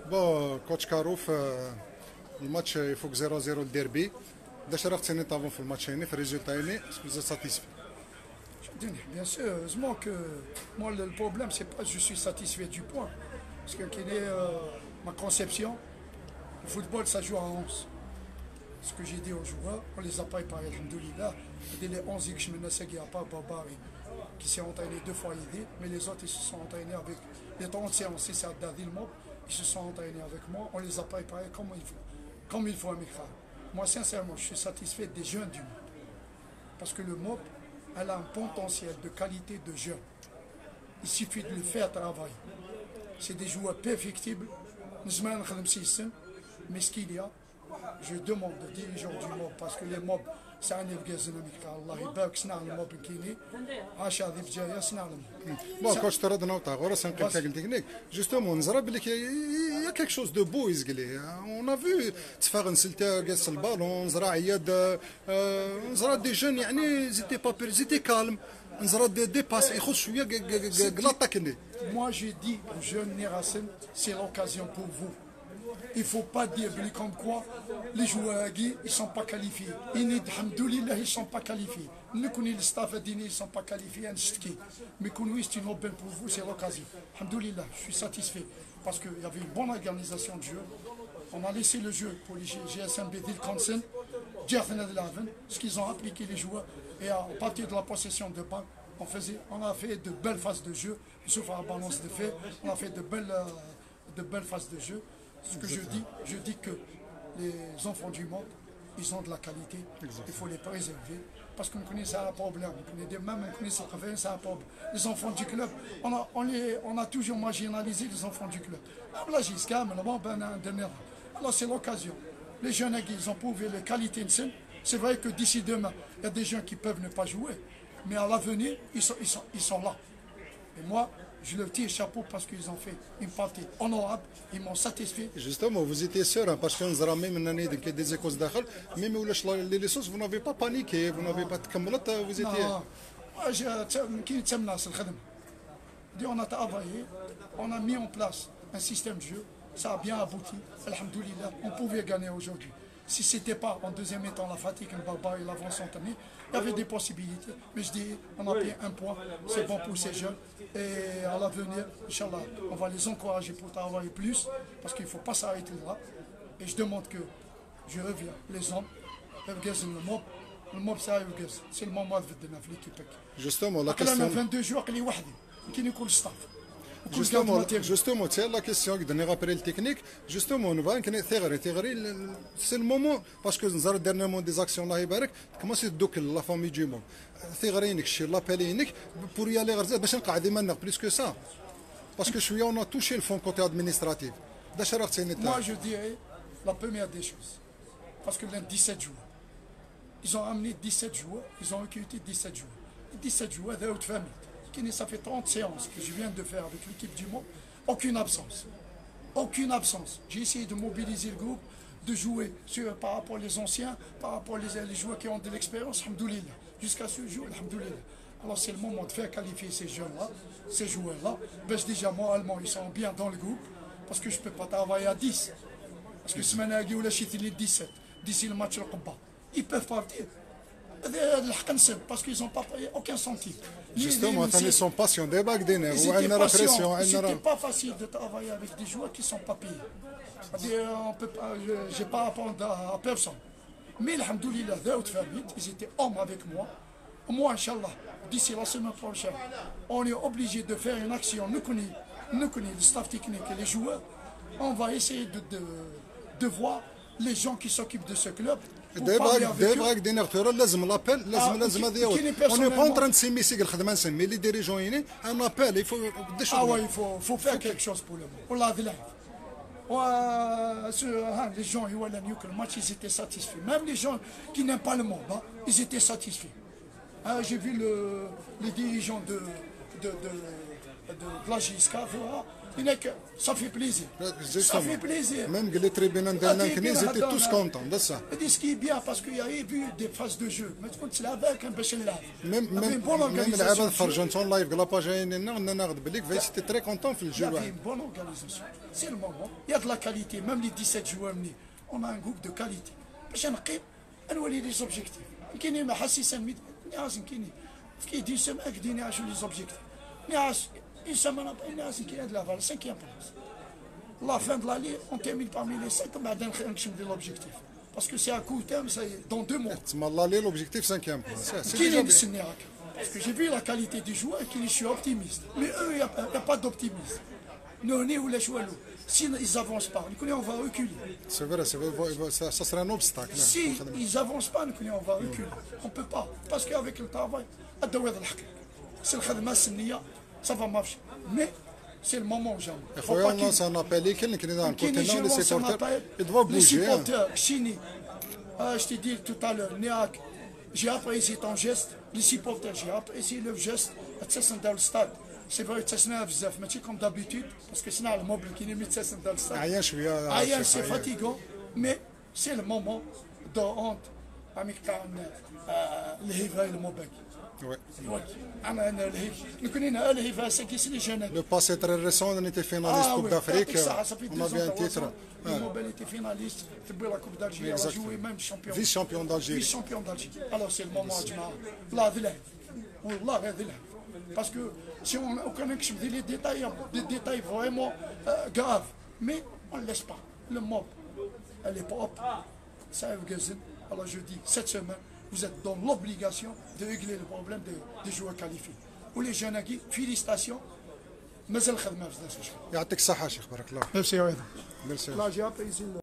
Bon, coach Karouf, le match il faut que 0-0 le derby. Déjà, tu as avant le match, le résultat est est-ce que vous êtes satisfait? Bien sûr, heureusement que moi le problème c'est pas que je suis satisfait du point. Parce que quelle est ma conception, le football ça joue à 11. Ce que j'ai dit aux joueurs, on les a pas préparés, alhamdoulilah. Dès les 11 que je me naissais, il n'y a pas Babari qui s'est entraîné 2 fois aidé, mais les autres ils se sont entraînés avec les 30 séances, c'est à Dadil Mob, ils se sont entraînés avec moi, on les a préparés comme il faut à Mikra. Moi sincèrement, je suis satisfait des jeunes du monde. Parce que le Mob, elle a un potentiel de qualité de jeu. Il suffit de le faire travailler. C'est des joueurs perfectibles. Mais ce qu'il y a, je demande aux dirigeants du MOB, parce que les MOB, c'est un événement, Allah يبارك سنعلم الموب كيني عاش هذه بجايه سنعلم. Bon, quand je te redonne un tagore, c'est un quelqu'un technique. Justement, on a vu qu'il y a quelque chose de beau, on a vu تفاغن سلتا قاس البالون نزرع عياد نزرع دي جون يعني زيتي با زيتي كالم نزرع دي باس يخش شويه قلاطاكني. Moi j'ai dit aux jeunes Nerassen, c'est l'occasion pour vous. Il ne faut pas dire comme quoi les joueurs ils ne sont pas qualifiés. Ils ne sont pas qualifiés. Nous connaissons le staff ils ne sont pas qualifiés. Mais c'est une aubaine pour vous, c'est l'occasion. Alhamdoulilah, je suis satisfait. Parce qu'il y avait une bonne organisation de jeu. On a laissé le jeu pour les GSMB Vilkansen, ce qu'ils ont appliqué les joueurs. Et à partir de la possession de balle, on a fait de belles phases de jeu. Sauf à la balance de fait, on a fait de belles phases de jeu. Ce que je dis que les enfants du monde, ils ont de la qualité, il faut les préserver, parce qu'on connaît ça un problème, on connaît ça un problème. Les enfants du club, on a toujours marginalisé les enfants du club. Alors c'est l'occasion. Les jeunes, ils ont prouvé les qualités de scène. C'est vrai que d'ici demain, il y a des gens qui peuvent ne pas jouer, mais à l'avenir, ils sont là. Et moi, je leur tire chapeau parce qu'ils ont fait une partie honorable, ils m'ont satisfait. Justement, vous étiez sûr, parce que nous avons même des échos d'Akhal, même les sources, vous n'avez pas paniqué, vous n'avez pas de camelote, vous étiez. On a travaillé, on a mis en place un système de jeu, ça a bien abouti, alhamdoulilah, on pouvait gagner aujourd'hui. Si ce n'était pas en deuxième temps la fatigue, le barbar et l'avance entamée, il y avait des possibilités. Mais je dis, on a pris un point, c'est bon pour ces jeunes. Et à l'avenir, Inch'Allah, on va les encourager pour travailler plus, parce qu'il ne faut pas s'arrêter là. Et je demande que, je reviens, les hommes, le mob c'est le moment de l'équipe. Justement, la question. 22 joueurs, qui nous coule le staff. Justement, c'est la question qui donne rappel technique. Justement, on va c'est le moment parce que nous avons dernièrement des actions là comment c'est donc la famille du monde. Pour y aller plus que ça. Parce que on a touché le fond côté administratif. Moi je dirais la première des choses. Parce que l'un 17 joueurs. Ils ont amené 17 joueurs, ils ont recruté 17 joueurs. 17 joueurs de haute famille. Ça fait 30 séances que je viens de faire avec l'équipe du monde. Aucune absence. Aucune absence. J'ai essayé de mobiliser le groupe, de jouer par rapport aux anciens, par rapport aux joueurs qui ont de l'expérience, alhamdoulilah. Jusqu'à ce jour, alhamdoulilah. Alors c'est le moment de faire qualifier ces jeunes-là, ces joueurs-là. Ben, déjà, moralement, ils sont bien dans le groupe, parce que je ne peux pas travailler à 10. Parce que semaine à Guillaume, il 17. D'ici le match, ils peuvent partir. Parce qu'ils n'ont pas payé aucun centime. Justement, ils sont patients, des bagues d'énergie, c'était pas facile de travailler avec des joueurs qui ne sont pas payés. Je n'ai pas à apprendre à personne. Mais alhamdoulilah, ils étaient hommes avec moi. Moi, Inch'Allah, d'ici la semaine prochaine, on est obligé de faire une action. Nous connaissons le staff technique et les joueurs. On va essayer de voir les gens qui s'occupent de ce club. On n'est pas en train de s'immiscer mais les dirigeants un appel, il faut des choses. Ah ouais, il faut faire quelque chose pour le monde. Les gens le match, ils étaient satisfaits. Même les gens qui n'aiment pas le monde, ils étaient satisfaits. J'ai vu les dirigeants de la JSK, Ça fait plaisir. Ça fait plaisir. Même les tribunaux ils étaient tous contents de ça. Ce qui est bien parce qu'il y a eu des phases de jeu. Mais tu l'as avec un peu là. Même les عباد فرجنت en live قلابا جايين ناخذ بالك c'était très content في الجو. Il y avait une bonne organisation. C'est le moment. Il y a de la qualité. Même les 17 joueurs, on a un groupe de qualité. باش نقيم نولي لي زوبجيكتيف. كاينين ما حسيسان لازم كاينين. في دي سيمين كديني عاشوا لي زوبجيكتيف. Une semaine après, il y a la 5e place. La fin de l'année, on termine parmi les 7, on va donner l'objectif. Parce que c'est à court terme, c'est dans 2 mois. L'objectif 5e place. Parce que j'ai vu la qualité des joueurs et je suis optimiste. Mais eux, il n'y a pas d'optimisme. Nous, on est où les joueurs. S'ils n'avancent pas, on va reculer. C'est vrai, ça serait un obstacle. Si ils n'avancent pas, on va reculer. On ne peut pas. Parce qu'avec le travail, c'est le khadma sinniya. Ça va marcher. Mais c'est le moment où j'aime. Il faut lancer un appel. Les supporters, ils doivent bouger. Les supporters, Chini, je t'ai dit tout à l'heure, Néac, j'ai apprécié ton geste. Les supporters, j'ai apprécié le geste. Dans le stade. C'est vrai que c'est comme d'habitude, parce que sinon le mobile qui est mis dans le stade. C'est fatigant, mais c'est le moment de honte avec le mobile. Ouais. Le passé très récent, on était finaliste Coupe d'Afrique. On avait un titre. Le Mobile était finaliste, la Coupe d'Algérie, on a joué même champion. Vice-champion d'Algérie. Vice-champion d'Algérie. Alors c'est le moment parce que si on connaît des détails vraiment graves, mais on ne laisse pas. Le mob, elle n'est pas hop. Ça alors je dis, cette semaine, vous êtes dans l'obligation de régler le problème des joueurs qualifiés. Ou les jeunes qui, félicitations. مازال الخدمه في ذات الشيء. يعطيك الصحه شيخ بارك الله. ميرسي. ميرسي. لا جي ابريسي